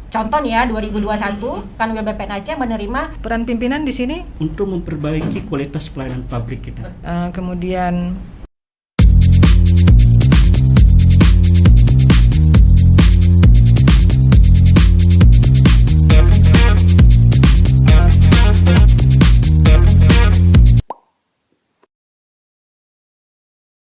contoh nih ya 2021 Kanwil BPN Aceh menerima Peran pimpinan di sini untuk memperbaiki kualitas pelayanan pabrik kita. kemudian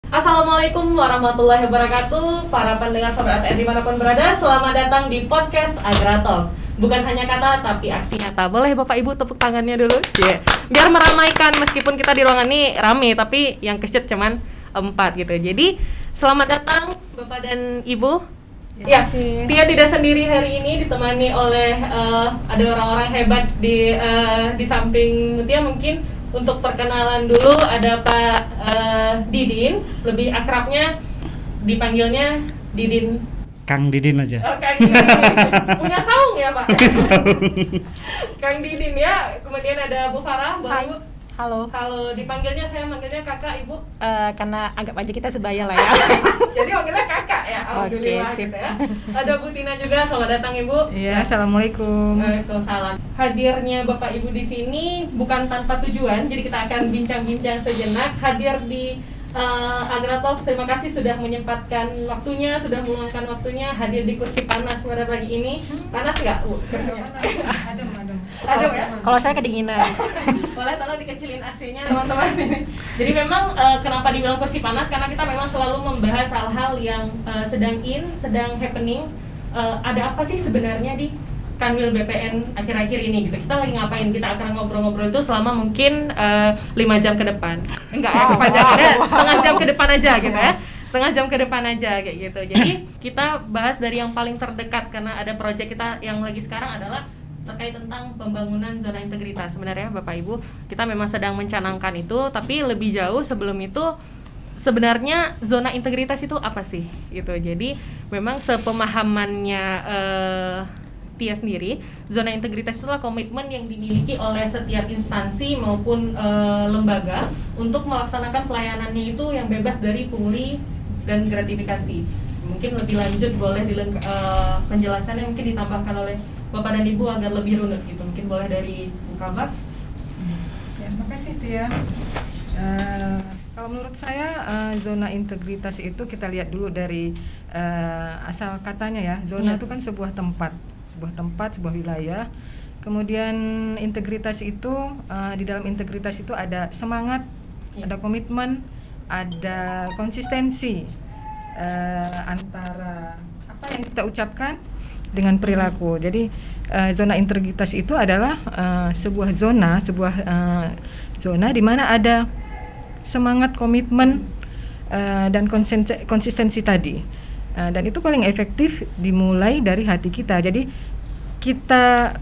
Assalamualaikum warahmatullahi wabarakatuh. Para pendengar Sobat ATR dimanapun berada, selamat datang di podcast Agratalk. Bukan hanya kata tapi aksi nyata. Boleh Bapak Ibu tepuk tangannya dulu? Yeah. Biar meramaikan, meskipun kita di ruangan ini rame, tapi yang keset cuman 4 gitu. Jadi selamat datang Bapak dan Ibu. Ya, Tia tidak sendiri hari ini, ditemani oleh ada orang-orang hebat di samping Tia. Mungkin untuk perkenalan dulu ada Pak Didin, lebih akrabnya dipanggilnya Didin. Kang Didin aja. Oh, Kang Didin. Punya saung ya Pak? Kang Didin ya. Kemudian ada Bu Farah, Bu Ibu. halo. Halo, dipanggilnya saya manggilnya kakak, Ibu. Karena anggap aja kita sebaya lah ya. Jadi manggilnya kakak ya, alhamdulillah. Oke, gitu ya. Ada Bu Tina juga, selamat datang Ibu. ya assalamualaikum. Waalaikumsalam. Hadirnya Bapak Ibu di sini bukan tanpa tujuan, jadi kita akan bincang-bincang sejenak. Hadir di Agratalk, terima kasih sudah menyempatkan waktunya, sudah meluangkan waktunya hadir di kursi panas pada pagi ini. Panas nggak Bu kursinya? Adem ya? Kalau saya kedinginan. Boleh tolong dikecilin AC-nya teman-teman ini. Jadi memang kenapa dibilang kursi panas, karena kita memang selalu membahas hal-hal yang sedang happening. Ada apa sih sebenarnya di Kanwil BPN akhir-akhir ini gitu. Kita lagi ngapain? Kita akan ngobrol-ngobrol itu selama mungkin 5 jam ke depan. Enggak ya, kepanjangannya setengah jam ke depan aja gitu ya. Setengah jam ke depan aja kayak gitu. Jadi kita bahas dari yang paling terdekat, karena ada proyek kita yang lagi sekarang adalah terkait tentang pembangunan zona integritas. Sebenarnya Bapak Ibu, kita memang sedang mencanangkan itu, tapi lebih jauh sebelum itu sebenarnya zona integritas itu apa sih gitu. Jadi memang sepemahamannya Tia sendiri, zona integritas itulah komitmen yang dimiliki oleh setiap instansi maupun lembaga untuk melaksanakan pelayanannya itu yang bebas dari pungli dan gratifikasi. Mungkin lebih lanjut boleh penjelasannya mungkin ditambahkan oleh Bapak dan Ibu agar lebih runut gitu. Mungkin boleh dari Bu Kabak. Ya, makasih Tia. Kalau menurut saya zona integritas itu kita lihat dulu dari asal katanya ya. Zona itu kan sebuah tempat, sebuah wilayah. Kemudian integritas itu di dalam integritas itu ada semangat, ada komitmen, ada konsistensi antara apa yang kita ucapkan dengan perilaku. Jadi zona integritas itu adalah sebuah zona di mana ada semangat, komitmen dan konsistensi tadi. Dan itu paling efektif dimulai dari hati kita. Jadi kita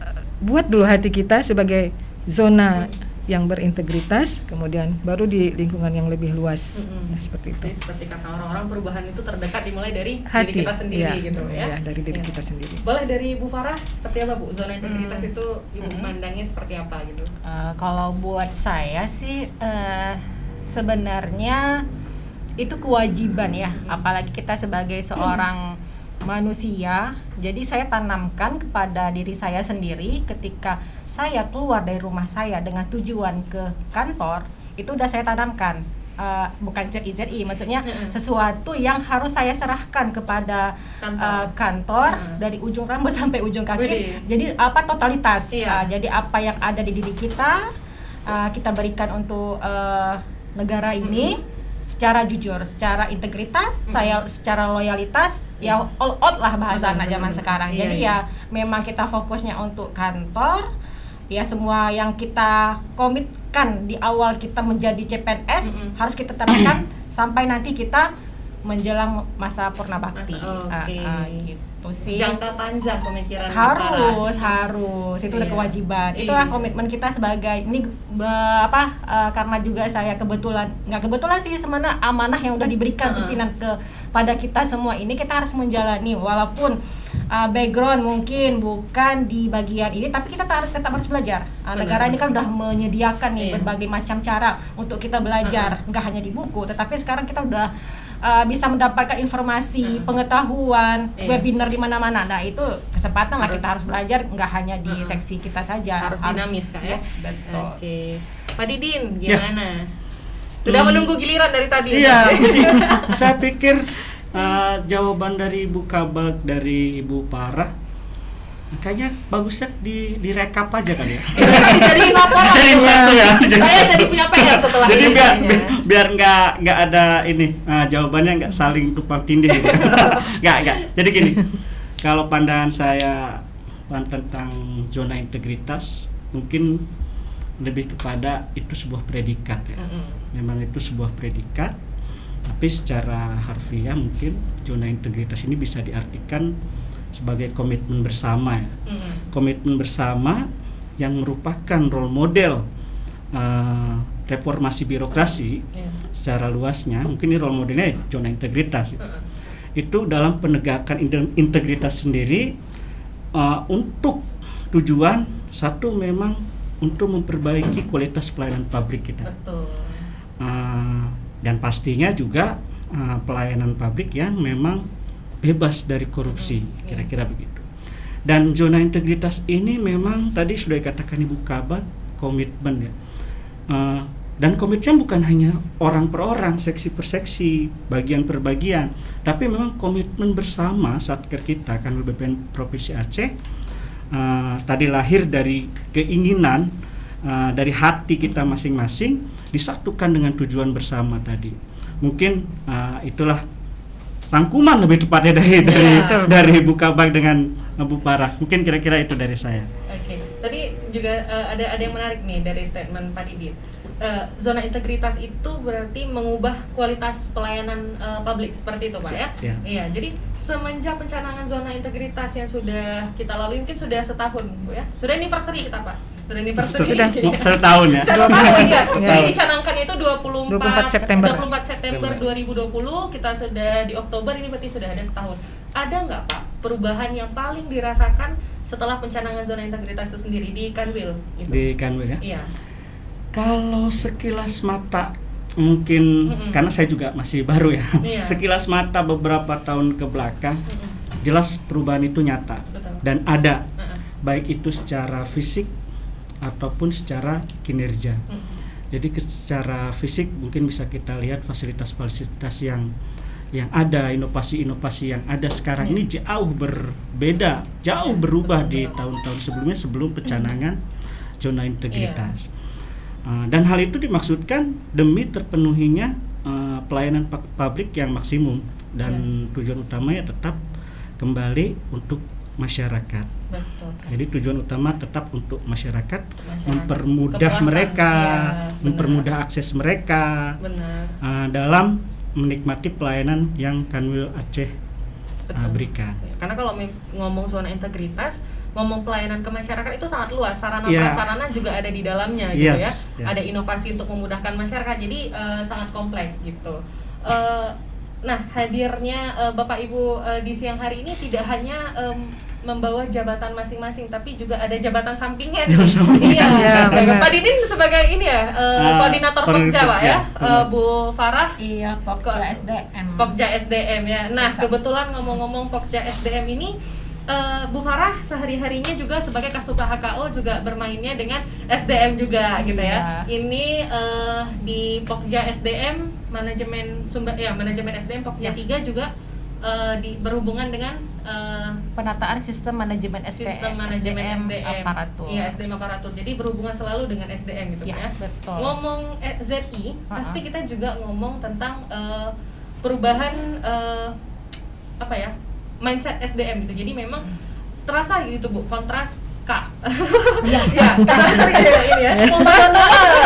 buat dulu hati kita sebagai zona yang berintegritas, kemudian baru di lingkungan yang lebih luas. Nah, seperti itu. Jadi seperti kata orang-orang, perubahan itu terdekat dimulai dari Hati, diri kita sendiri gitu ya. Dari diri kita sendiri. Boleh dari Bu Farah, seperti apa Bu? Zona integritas itu Ibu pandangnya seperti apa gitu? Kalau buat saya sih sebenarnya itu kewajiban ya, apalagi kita sebagai seorang manusia. Jadi saya tanamkan kepada diri saya sendiri ketika saya keluar dari rumah saya dengan tujuan ke kantor, itu udah saya tanamkan. Bukan ZIZI, maksudnya sesuatu yang harus saya serahkan kepada kantor dari ujung rambut sampai ujung kaki. Jadi totalitas. Jadi apa yang ada di diri kita kita berikan untuk negara ini secara jujur, secara integritas, saya secara loyalitas, ya all out lah bahasa anak zaman sekarang. Jadi ya memang kita fokusnya untuk kantor. Ya semua yang kita komitkan di awal kita menjadi CPNS harus kita terapkan sampai nanti kita menjelang masa purna bakti. Gitu sih. Jangka panjang pemikiran harus itu udah kewajiban. Itulah komitmen kita sebagai ini karena juga saya nggak kebetulan sih, sebenarnya amanah yang udah diberikan pimpinan kepada kita semua ini, kita harus menjalani walaupun background mungkin bukan di bagian ini, tapi kita tetap harus belajar. Negara ini kan udah menyediakan nih berbagai macam cara untuk kita belajar, nggak hanya di buku, tetapi sekarang kita udah bisa mendapatkan informasi, pengetahuan, webinar di mana-mana. Nah, itu kesempatan lah kita harus belajar, nggak hanya di seksi kita saja. Harus dinamis kan ya? Yes, betul. Oke. Pak Didin, gimana? Sudah menunggu giliran dari tadi. Iya, jadi saya pikir jawaban dari Ibu Kabak, dari Ibu Farah, kayaknya bagusnya direkap aja kali ya. Jadi laporan. Jadi satu ya. Saya jadi punya PR setelah Jadi ini. biar nggak ada ini jawabannya nggak saling tumpang tindih gitu. Nggak. Jadi gini, kalau pandangan saya tentang zona integritas mungkin lebih kepada itu sebuah predikat ya. Memang itu sebuah predikat, tapi secara harfiah mungkin zona integritas ini bisa diartikan sebagai komitmen bersama ya. Komitmen bersama yang merupakan role model reformasi birokrasi secara luasnya. Mungkin ini role modelnya zona integritas ya. Itu dalam penegakan integritas sendiri untuk tujuan satu memang untuk memperbaiki kualitas pelayanan publik kita. Betul. Dan pastinya juga pelayanan publik yang memang bebas dari korupsi, kira-kira begitu. Dan zona integritas ini memang tadi sudah dikatakan Ibu Kabak, komitmen ya. Dan komitmen bukan hanya orang per orang, seksi per seksi, bagian per bagian, tapi memang komitmen bersama Satker kita kan BPN Provinsi Aceh tadi lahir dari keinginan dari hati kita masing-masing disatukan dengan tujuan bersama tadi. Mungkin itulah rangkuman lebih tepatnya dari Ibu Kabak dengan Bu Farah. Mungkin kira-kira itu dari saya. Oke. Tadi juga ada yang menarik nih dari statement Pak Didin. Zona integritas itu berarti mengubah kualitas pelayanan publik seperti itu Pak ya? Iya. Jadi semenjak pencanangan zona integritas yang sudah kita lalui mungkin sudah setahun Bu ya? Sudah anniversary kita Pak? Sudah anniversary. Sudah setahun ya? Setahun ya. Ya. Jadi dicanangkannya itu 24 September 2020, kita sudah di Oktober, ini berarti sudah ada setahun. Ada nggak Pak perubahan yang paling dirasakan setelah pencanangan zona integritas itu sendiri di Kanwil? Gitu? Di Kanwil ya? Iya. Kalau sekilas mata mungkin karena saya juga masih baru ya. Iya. Sekilas mata beberapa tahun ke belakang jelas perubahan itu nyata. Betul. Dan ada baik itu secara fisik ataupun secara kinerja. Jadi secara fisik mungkin bisa kita lihat fasilitas-fasilitas yang ada, inovasi-inovasi yang ada sekarang ini jauh berbeda, jauh berubah di tahun-tahun sebelumnya sebelum pencanangan zona integritas. Dan hal itu dimaksudkan demi terpenuhinya pelayanan publik yang maksimum dan tujuan utamanya tetap kembali untuk masyarakat. Betul. Jadi tujuan utama tetap untuk masyarakat. Mempermudah mereka, mempermudah akses mereka dalam menikmati pelayanan yang Kanwil Aceh berikan. Karena kalau ngomong zona integritas, ngomong pelayanan ke masyarakat itu sangat luas, sarana prasarana juga ada di dalamnya gitu ya. Ada inovasi untuk memudahkan masyarakat, jadi sangat kompleks gitu. Nah, hadirnya Bapak Ibu di siang hari ini tidak hanya membawa jabatan masing-masing, tapi juga ada jabatan sampingnya. Iya. Pak Didin sebagai ini ya koordinator Pokja Pak ya. Bu Farah. Iya, Pokja SDM. Pokja SDM ya. Nah, kebetulan ngomong-ngomong Pokja SDM ini, Bu Farah sehari-harinya juga sebagai Kasubag HKO juga bermainnya dengan SDM juga gitu ya. Ini di Pokja SDM manajemen SDM Pokja 3 juga berhubungan dengan penataan sistem manajemen SDM aparatur. Iya, SDM aparatur. Jadi berhubungan selalu dengan SDM gitu ya. Betul. Ngomong ZI, pasti kita juga ngomong tentang perubahan mindset SDM gitu. Jadi memang terasa gitu Bu, kontras K. Ya, ini ya.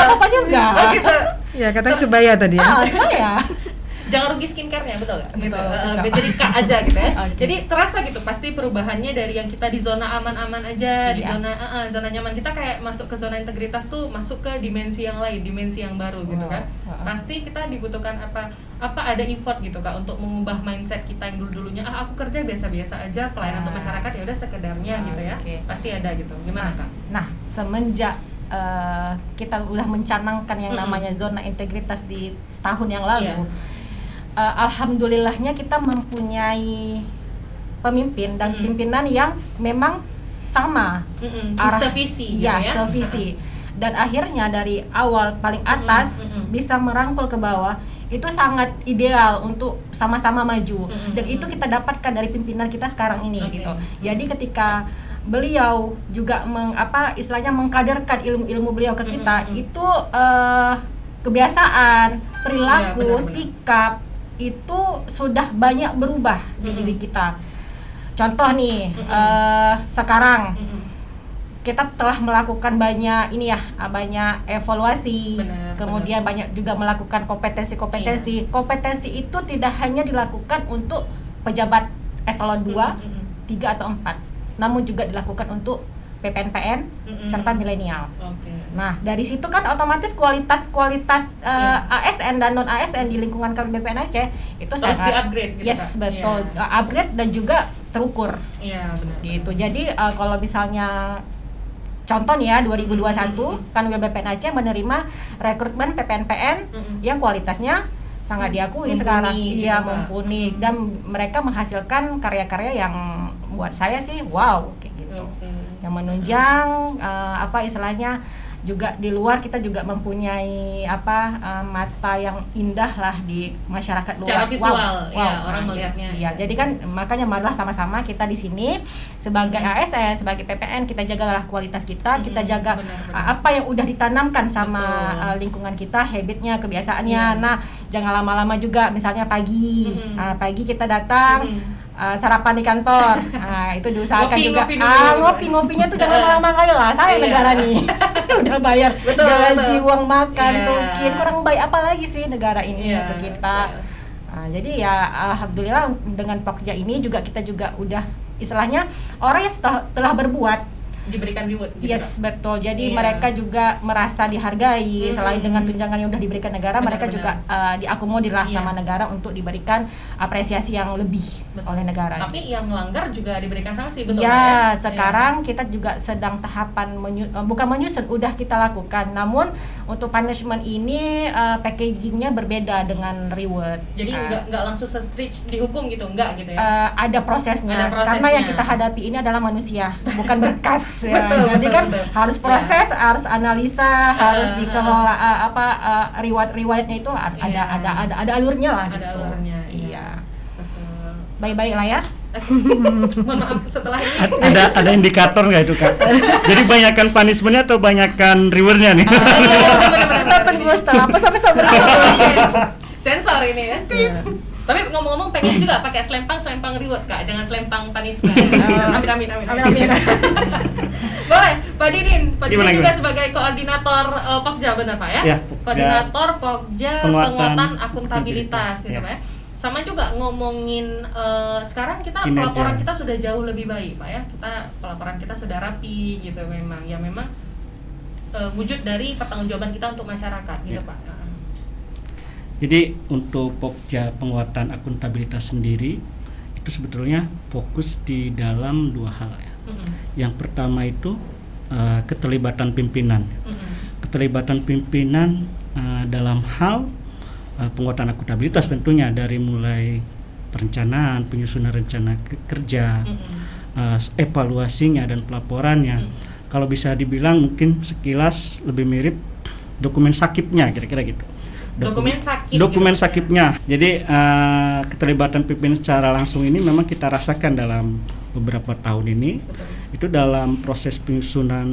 Apa juga? Oh gitu. Ya, katanya sebaya tadi ya. Sebaya. Jangan rugi skincare-nya, betul nggak? Gitu. Cocok. Jadi K aja gitu ya. Okay. Jadi terasa gitu pasti perubahannya dari yang kita di zona aman-aman aja, di zona nyaman, kita kayak masuk ke zona integritas tuh masuk ke dimensi yang lain, dimensi yang baru gitu kan. Pasti kita dibutuhkan apa ada effort gitu Kak untuk mengubah mindset kita yang dulu-dulunya aku kerja biasa-biasa aja, pelayanan untuk masyarakat ya udah sekedarnya gitu ya. Pasti ada gitu. Gimana Kak? Nah, semenjak kita udah mencanangkan yang namanya zona integritas di setahun yang lalu, alhamdulillahnya kita mempunyai pemimpin dan pimpinan yang memang sama sevisi gitu ya, ya. sevisi. Dan akhirnya dari awal paling atas bisa merangkul ke bawah, itu sangat ideal untuk sama-sama maju. Dan itu kita dapatkan dari pimpinan kita sekarang ini gitu. Jadi ketika beliau juga istilahnya mengkaderkan ilmu-ilmu beliau ke kita, itu kebiasaan, perilaku, benar-benar. sikap itu sudah banyak berubah di diri kita. Contoh nih, sekarang kita telah melakukan banyak banyak evaluasi, Benar, kemudian banyak juga melakukan kompetensi. Kompetensi itu tidak hanya dilakukan untuk pejabat eselon 2, 3 atau 4, namun juga dilakukan untuk PPNPN serta milenial. Oke. Nah, dari situ kan otomatis kualitas ASN dan non ASN di lingkungan kami BPN Aceh itu Terus sangat di-upgrade gitu, yes, Kak? betul. Iya. Upgrade dan juga terukur Iya, benar. gitu. Jadi kalau misalnya contoh nih ya 2021 kan BPN Aceh menerima rekrutmen PPNPN yang kualitasnya sangat diakui Mumpuni sekarang. gitu, Iya, Kak. mumpuni, dan mereka menghasilkan karya-karya yang buat saya sih wow kayak gitu. Oke. Yang menunjang istilahnya juga di luar kita juga mempunyai mata yang indah lah di masyarakat Secara luar. visual, ya, Nah, orang melihatnya. Iya, jadi kan makanya marilah sama-sama kita di sini sebagai ASN, sebagai PPN, kita jagalah kualitas kita, kita jaga benar-benar. apa yang udah ditanamkan sama Betul. lingkungan kita, habitnya, kebiasaannya. Iya. Nah, jangan lama-lama juga, misalnya pagi, pagi kita datang. Sarapan di kantor, nah itu diusahakan Ngopi, juga. ngopi dulu. Ngopinya tuh jangan lama-lama kali lah. Saya Iya. negara nih, udah bayar Betul, gaji, betul. uang makan, Iya. mungkin kurang baik apa lagi sih negara ini Iya, untuk kita. betul. Nah, jadi ya alhamdulillah dengan Pokja ini juga kita juga udah istilahnya orang yang telah berbuat. Diberikan reward gitu, Yes, betul. Jadi Iya. mereka juga merasa dihargai. Selain dengan tunjangan yang udah diberikan negara, mereka juga diakomodir lah Iya. sama negara untuk diberikan apresiasi yang lebih Betul. oleh negara. Tapi yang melanggar juga diberikan sanksi, betul Ya, Kak, sekarang kita juga sedang tahapan bukan menyusun, udah kita lakukan. Namun untuk punishment ini packagingnya berbeda dengan reward. Jadi nggak langsung se-strict dihukum gitu, enggak gitu ya? Ada prosesnya. Ada prosesnya. Karena yang kita hadapi ini adalah manusia, bukan berkas. Ya. Betul, Jadi betul, kan betul. harus proses, harus analisa, harus dikelola riwayatnya itu ada alurnya lah. Ada gitu. alurnya, iya. Iya. Betul. Baik-baik lah ya. Mohon maaf setelah ini. Ada indikator nggak itu Kak? Jadi banyakkan punishment-nya atau banyakkan reward-nya nih? Kita tunggu setelah pesan-pesan berikut. Sensor ini ya. Iya. Tapi ngomong-ngomong pengen juga pakai selempang reward Kak, jangan selempang punishment. Amin. Amin. Boleh, Pak Didin. Pak Didin Gimana, juga gimana? sebagai koordinator Pokja, benar Pak ya? Ya, Koordinator Pokja Penguatan penguatan akuntabilitas gitu ya. Pak ya. Sama juga ngomongin sekarang kita Kinerja. pelaporan kita sudah jauh lebih baik Pak ya. Pelaporan kita sudah rapi gitu memang. Ya memang wujud dari pertanggungjawaban kita untuk masyarakat gitu Ya. Pak. Jadi untuk Pokja penguatan akuntabilitas sendiri itu sebetulnya fokus di dalam dua hal ya. Yang pertama itu keterlibatan pimpinan. Keterlibatan pimpinan dalam hal penguatan akuntabilitas tentunya dari mulai perencanaan, penyusunan rencana kerja, evaluasinya dan pelaporannya. Kalau bisa dibilang mungkin sekilas lebih mirip dokumen sakipnya kira-kira gitu. Dokumen sakipnya. Jadi keterlibatan pimpinan secara langsung ini memang kita rasakan dalam beberapa tahun ini. Itu dalam proses penyusunan,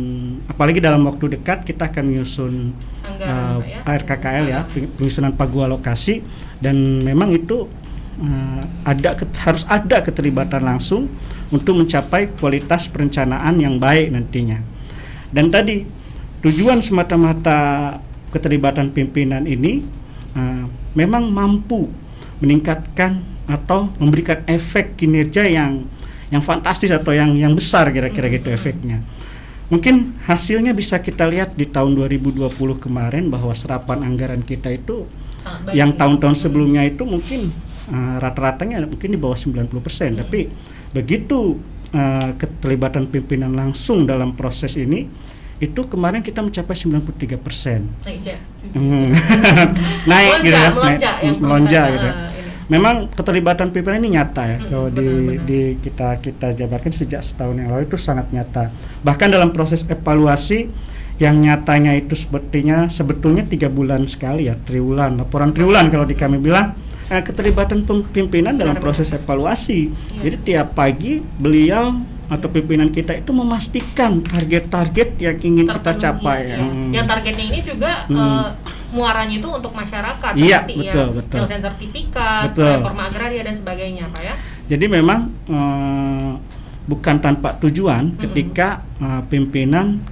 apalagi dalam waktu dekat kita akan menyusun RKKL ya, penyusunan pagu alokasi, dan memang itu harus ada keterlibatan langsung untuk mencapai kualitas perencanaan yang baik nantinya. Dan tadi tujuan semata-mata keterlibatan pimpinan ini memang mampu meningkatkan atau memberikan efek kinerja yang fantastis atau yang besar kira-kira gitu efeknya. Mungkin hasilnya bisa kita lihat di tahun 2020 kemarin bahwa serapan anggaran kita itu yang tahun-tahun sebelumnya itu mungkin rata-ratanya mungkin di bawah 90%, tapi begitu keterlibatan pimpinan langsung dalam proses ini itu kemarin kita mencapai 93%. Naik Naik gitu ya, melonjak melonjak gitu. memang keterlibatan pimpinan ini nyata ya. Kalau benar-benar. di kita jabarkan sejak setahun yang lalu itu sangat nyata. Bahkan dalam proses evaluasi yang nyatanya itu sebetulnya 3 bulan sekali ya, triwulan, laporan triwulan kalau di kami bilang. Keterlibatan pimpinan dalam proses evaluasi. Jadi tiap pagi beliau atau pimpinan kita itu memastikan target-target yang ingin kita Terpenuhi, capai. ya. Yang targetnya ini juga muaranya itu untuk masyarakat, Iya, seperti betul. penyelesaian sertifikat, Betul. reforma agraria dan sebagainya, Pak ya. Jadi memang bukan tanpa tujuan ketika pimpinan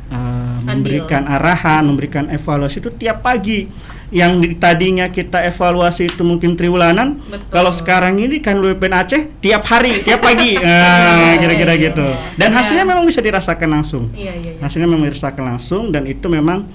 memberikan arahan, memberikan evaluasi itu tiap pagi. Yang tadinya kita evaluasi itu mungkin triwulanan, Betul. kalau sekarang ini kan LWPN Aceh tiap hari, tiap pagi, kira-kira Iya, gitu. iya. Dan Iya. hasilnya memang bisa dirasakan langsung. Iya. Hasilnya memang dirasakan langsung dan itu memang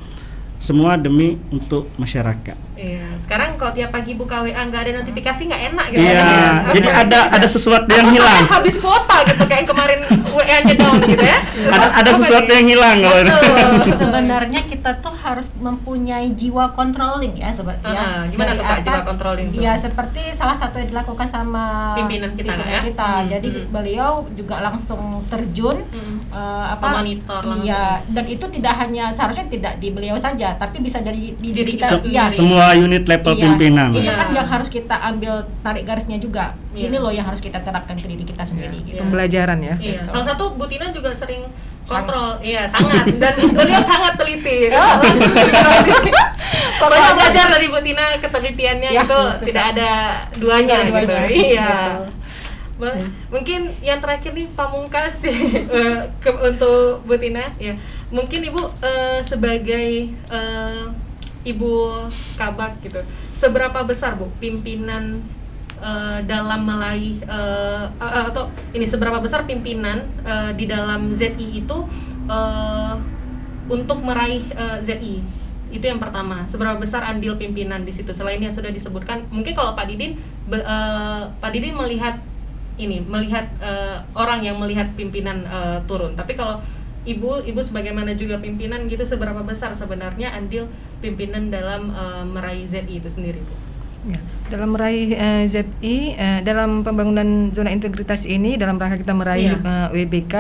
semua demi untuk masyarakat. Iya. Sekarang kalau tiap pagi buka WA nggak ada notifikasi nggak enak gitu. Iya, kan? jadi ada sesuatu Atau yang hilang. sampai habis kuota gitu kayak kemarin WA-nya down gitu ya. Ada Apa sesuatu nih? yang hilang kalau itu. Betul. Sebenarnya kita tuh harus mempunyai jiwa controlling ya sobat ya. Gimana Dari tuh Kak jiwa atas, controlling tuh? Ya seperti salah satu yang dilakukan sama Pimpinan kita, ya? Jadi beliau juga langsung terjun Memonitor langsung. Iya, dan itu tidak hanya seharusnya tidak di beliau saja, tapi bisa dari di Diri kita. kita Iya. sendiri. Semua unit level Iya, pimpinan. itu Iya. kan yang harus kita ambil tarik garisnya juga. Iya. Ini loh yang harus kita terapkan ke diri kita sendiri. Iya. Gitu. Pembelajaran ya. Iya, salah satu Bu Tina juga sering kontrol. Iya, sangat. Dan beliau sangat teliti. Oh. Pokoknya belajar dari Bu Tina ketelitiannya Ya, itu betul. tidak ada duanya Tidak ada gitu. duanya. Iya. Betul. Mungkin yang terakhir nih pamungkas untuk Bu Tina ya. Mungkin Ibu sebagai Ibu Kabak gitu. Seberapa besar Bu pimpinan dalam meraih atau ini seberapa besar pimpinan di dalam ZI itu untuk meraih ZI? Itu yang pertama. Seberapa besar andil pimpinan di situ selain yang sudah disebutkan? Mungkin kalau Pak Didin Pak Didin melihat orang yang melihat pimpinan turun. Tapi kalau Ibu sebagaimana juga pimpinan gitu, seberapa besar sebenarnya andil pimpinan dalam meraih ZI itu sendiri, Bu? Ya, dalam meraih ZI, dalam pembangunan zona integritas ini, dalam rangka kita meraih Iya. WBK,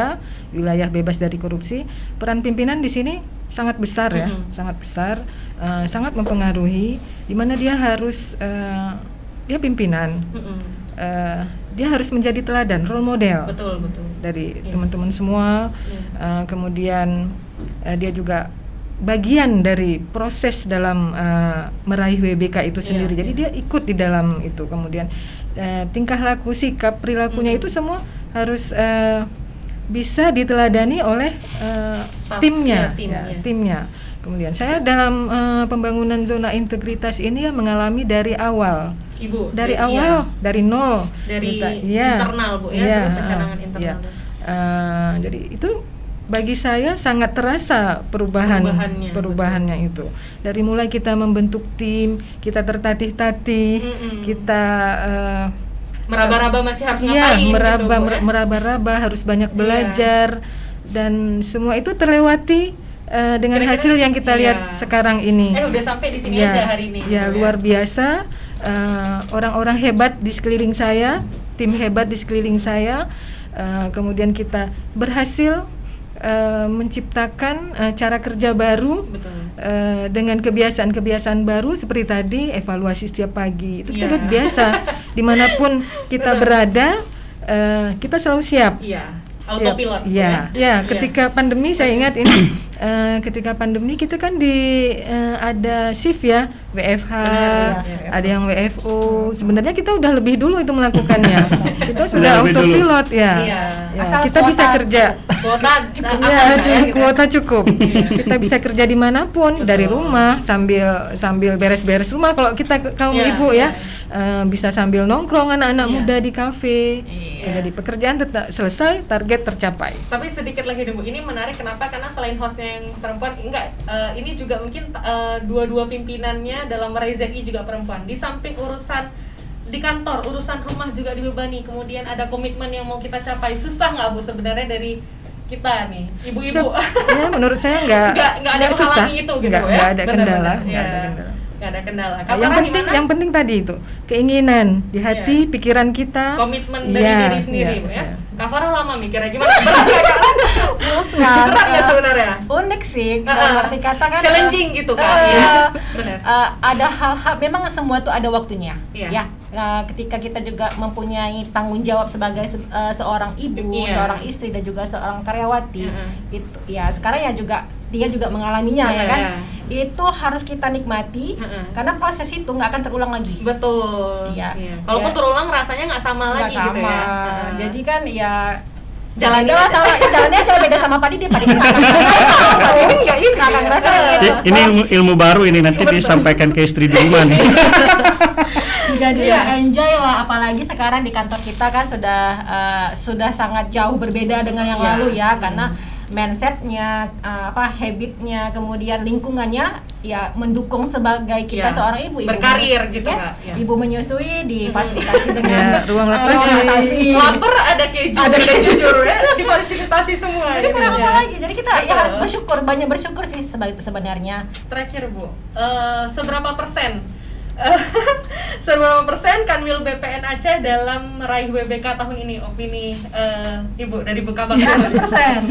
wilayah bebas dari korupsi, peran pimpinan di sini sangat besar ya, sangat besar, sangat mempengaruhi. Di mana dia harus, dia pimpinan, dia harus menjadi teladan, role model Betul. dari Iya. teman-teman semua. Kemudian dia juga bagian dari proses dalam meraih WBK itu sendiri. Jadi dia ikut di dalam itu. Kemudian tingkah laku, sikap, perilakunya itu semua harus bisa diteladani oleh Staff, timnya. ya, timnya. Timnya. Kemudian saya dalam pembangunan zona integritas ini ya mengalami dari awal. Ibu Dari awal, dari nol. dari Iya. internal Bu ya, Iya, dari pencanangan iya. internal. Jadi itu bagi saya sangat terasa perubahannya itu. Dari mulai kita membentuk tim, kita tertatih-tatih, kita meraba-raba masih harus iya, ngapain meraba, gitu, Bu, ya? meraba-raba harus banyak Iya. belajar dan semua itu terlewati dengan Kira-kira, hasil yang kita lihat iya. sekarang ini. Udah sampai di sini Ya, aja hari ini. ya gitu luar biasa. Orang-orang hebat di sekeliling saya, tim hebat di sekeliling saya. Kemudian kita berhasil menciptakan cara kerja baru. Betul. Dengan kebiasaan-kebiasaan baru seperti tadi evaluasi setiap pagi itu Iya. kita biasa dimanapun kita berada, kita selalu siap. Iya. Siap. Autopilot. Ya, Iya. ketika pandemi saya ingat ini ketika pandemi kita kan ada shift ya, WFH, Benar, ya. ada yang WFO. Sebenarnya kita udah lebih dulu itu melakukannya. Kita sudah Lebih dulu. autopilot ya. Iya. Ya, Asal kita bisa kuota kerja. Kuota Ya, kuota cukup. Kita bisa kerja dimanapun, dari rumah sambil beres-beres rumah. Kalau kita kaum Iya, ibu iya. ya, bisa sambil nongkrong anak-anak Iya. muda di kafe. Iya. Jadi pekerjaan tetap selesai, target tercapai. Tapi sedikit lagi deh Bu, ini menarik kenapa? Karena selain hostnya yang perempuan, ini juga mungkin dua-dua pimpinannya dalam meraih ZI juga perempuan. Di samping urusan di kantor, urusan rumah juga dibebani. Kemudian ada komitmen yang mau kita capai. Susah nggak Bu sebenarnya dari kita nih, ibu-ibu? Ya, menurut saya nggak Nggak ada susah. menghalangi itu gitu nggak, ya? nggak ada Benar-benar, kendala, ya. nggak ada kendala. nggak ada kendala. Yang Kabarnya penting, gimana? yang penting tadi itu keinginan di hati, pikiran kita, Komitmen dari Iya, diri sendiri, iya, Bu, ya. iya. Kak Farah lama mikirnya gimana? Berat nggak, Kak? Nah, Berat ya sebenarnya. unik sih, dalam arti kata kan Challenging gitu kan? eh, Iya, benar. ada hal-hal, memang semua tuh ada waktunya. Iya. Ya, ketika kita juga mempunyai tanggung jawab sebagai seorang ibu, Iya. seorang istri dan juga seorang karyawati, Iya. itu ya sekarang ya juga dia juga mengalaminya ya kan. Iya. Itu harus kita nikmati Iya. karena proses itu nggak akan terulang lagi. Betul. Iya. Kalaupun Iya. terulang rasanya nggak sama Nggak lagi gitu ya. Jadi kan ya Jalani beda aja. sama jalannya aja beda sama Padi, dia Padi nggak akan ngerasain. Ini ilmu baru ini nanti disampaikan ke istri di rumah nih. Jadi Iya. ya enjoy lah, apalagi sekarang di kantor kita kan sudah sangat jauh berbeda dengan yang Iya. lalu ya, karena mindsetnya, habitnya, kemudian lingkungannya ya mendukung sebagai kita Iya. seorang ibu Berkarir gitu, yes, Kak. Iya. ibu menyusui difasilitasi Ya, dengan ruang ruang laktasi. laktasi. Lapar ada keju, ada jujur ya, difasilitasi semua. Jadi kurang jadinya. apa lagi? Jadi kita ya Betul. harus bersyukur, banyak bersyukur sih sebenarnya. Terakhir Bu, seberapa persen? Seberapa persen Kanwil BPN Aceh dalam meraih WBK tahun ini? Opini Ibu dari Bu Kabak dulu. 100%.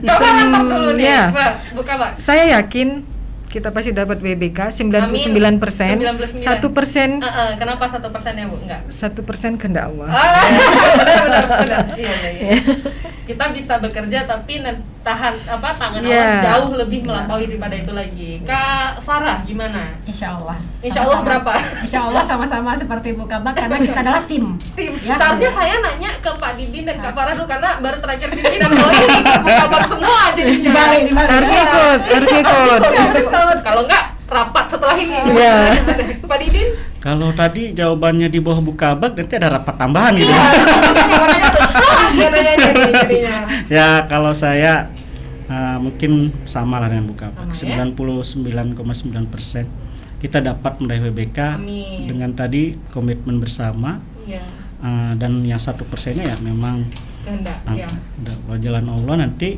Coba rantau dulu nih, Iya. Mbak, Bu Kabak. Saya yakin kita pasti dapat WBK 99%. 99%. 1%, Kenapa 1% ya Bu? Enggak. 1% kehendak Allah. Benar. Iya. Kita bisa bekerja tapi tangan Iya. Allah jauh lebih melampaui daripada itu lagi. Kak Farah gimana? Insya Allah. Insya Allah Sama-sama. berapa? Insya Allah sama-sama seperti Bu Kabak karena kita adalah tim. Ya. Seharusnya saya nanya ke Pak Didin dan Kak Farah dulu karena baru terakhir Didin dan kalau Bu Kabak semua jadi Dibalik. Harus ikut, harus ikut. Kalau enggak rapat setelah ini. Iya. Pak Didin? Kalau tadi jawabannya di bawah Bukabak, nanti ada rapat tambahan gitu. Makanya tuh salah jadinya. Ya kalau saya mungkin sama lah dengan Bukabak, Sama, ya? 99,9% kita dapat meraih WBK Amin. dengan tadi komitmen bersama, Iya. dan yang 1%-nya ya memang Kehendak. Iya. jalan Allah nanti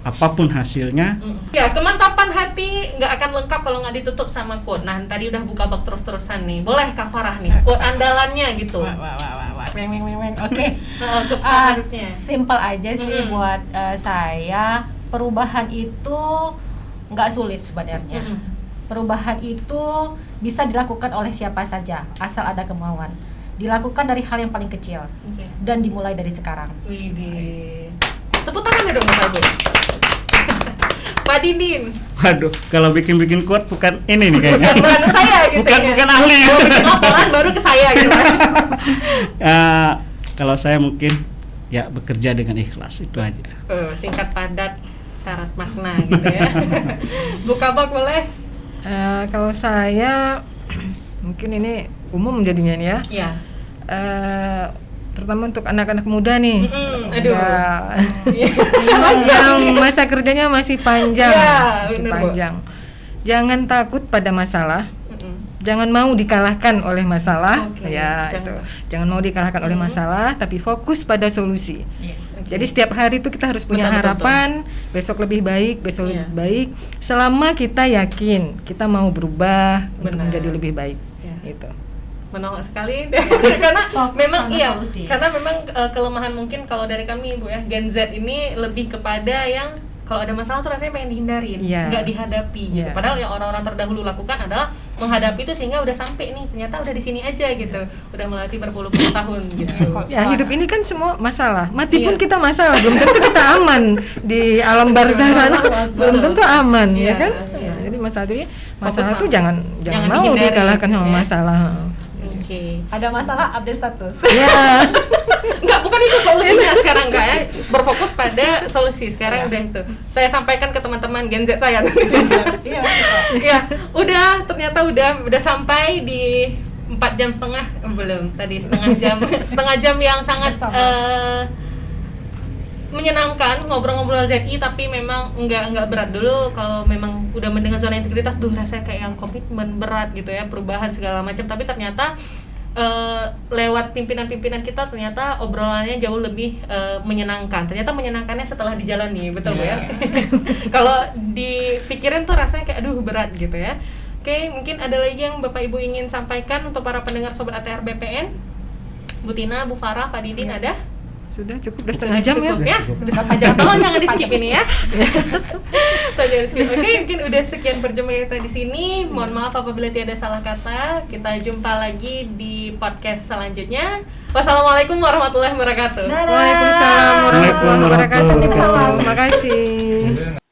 apapun hasilnya. Ya, kemantapan hati nggak akan lengkap kalau nggak ditutup sama quote. Nah, tadi udah buka bak terus-terusan nih. Boleh Kak Farah nih, quote andalannya gitu. Wah. Oke. Quote favoritnya. Simple aja sih buat saya. Perubahan itu nggak sulit sebenarnya. Perubahan itu bisa dilakukan oleh siapa saja asal ada kemauan. Dilakukan dari hal yang paling kecil Oke. dan dimulai dari sekarang. Widih. Tepuk tangan dong Pak Gue. Pak Didin. Waduh, kalau bikin quote bukan ini nih kayaknya. Bukan saya gitu. bukan ahli. Bikin laporan baru ke saya gitu. Kalau saya mungkin ya bekerja dengan ikhlas, itu aja. Singkat padat syarat makna gitu ya. Buka bak boleh? Kalau saya mungkin ini umum jadinya nih ya. Iya. Terutama untuk anak-anak muda nih. Aduh. Yang masa kerjanya masih panjang, Iya, masih bener, Bu. panjang. Jangan takut pada masalah. Jangan mau dikalahkan oleh masalah. Oke, Ya, jangan. itu. Jangan mau dikalahkan oleh masalah, tapi fokus pada solusi. Jadi setiap hari itu kita harus punya Betul, harapan, besok lebih baik, besok Iya. lebih baik. Selama kita yakin kita mau berubah untuk Benar. menjadi lebih baik. Iya. Itu. Menolak sekali karena Fokus memang pada iya solusi. karena memang kelemahan mungkin kalau dari kami Bu ya Gen Z ini lebih kepada yang kalau ada masalah tuh rasanya pengen dihindarin, Iya. nggak dihadapi gitu. Iya. Padahal yang orang-orang terdahulu lakukan adalah menghadapi itu sehingga udah sampai nih, ternyata udah di sini aja gitu. Udah melatih berpuluh-puluh tahun gitu. Ya, hidup ini kan semua masalah. Mati pun Iya. kita masalah. Belum tentu kita aman di alam barzah sana. Belum tentu aman, Iya, ya kan? iya. Jadi masalah Fokus itu jangan jangan mau dihindari, dikalahkan sama ya. masalah. Oke. Ada masalah, update status. Ya. Enggak, bukan itu solusinya sekarang enggak ya. Berfokus pada solusi. Sekarang udah itu. Saya sampaikan ke teman-teman Gen Z saya. Iya. Ya, udah ternyata udah sampai di 4,5 jam belum. Tadi setengah jam yang sangat menyenangkan ngobrol-ngobrol ZI, tapi memang enggak berat. Dulu kalau memang udah mendengar zona integritas rasanya kayak yang komitmen berat gitu ya, perubahan segala macam, tapi ternyata lewat pimpinan-pimpinan kita ternyata obrolannya jauh lebih menyenangkan. Ternyata menyenangkannya setelah dijalani, betul Bu ya. Kalau dipikirin tuh rasanya kayak aduh berat gitu ya. Oke, mungkin ada lagi yang Bapak Ibu ingin sampaikan untuk para pendengar Sobat ATR BPN? Bu Tina, Bu Farah, Pak Didin ada? Sudah cukup, udah setengah jam ya. Cukup ya? Cukup. Udah setengah jam. Tolong jangan di skip ini ya. Tolong jangan di skip. Oke, mungkin udah sekian perjumpaan kita di sini. Mohon maaf apabila tiada salah kata. Kita jumpa lagi di podcast selanjutnya. Wassalamualaikum warahmatullahi wabarakatuh. Dadah. Waalaikumsalam warahmatullahi wabarakatuh. Waalaikumsalam. Terima kasih.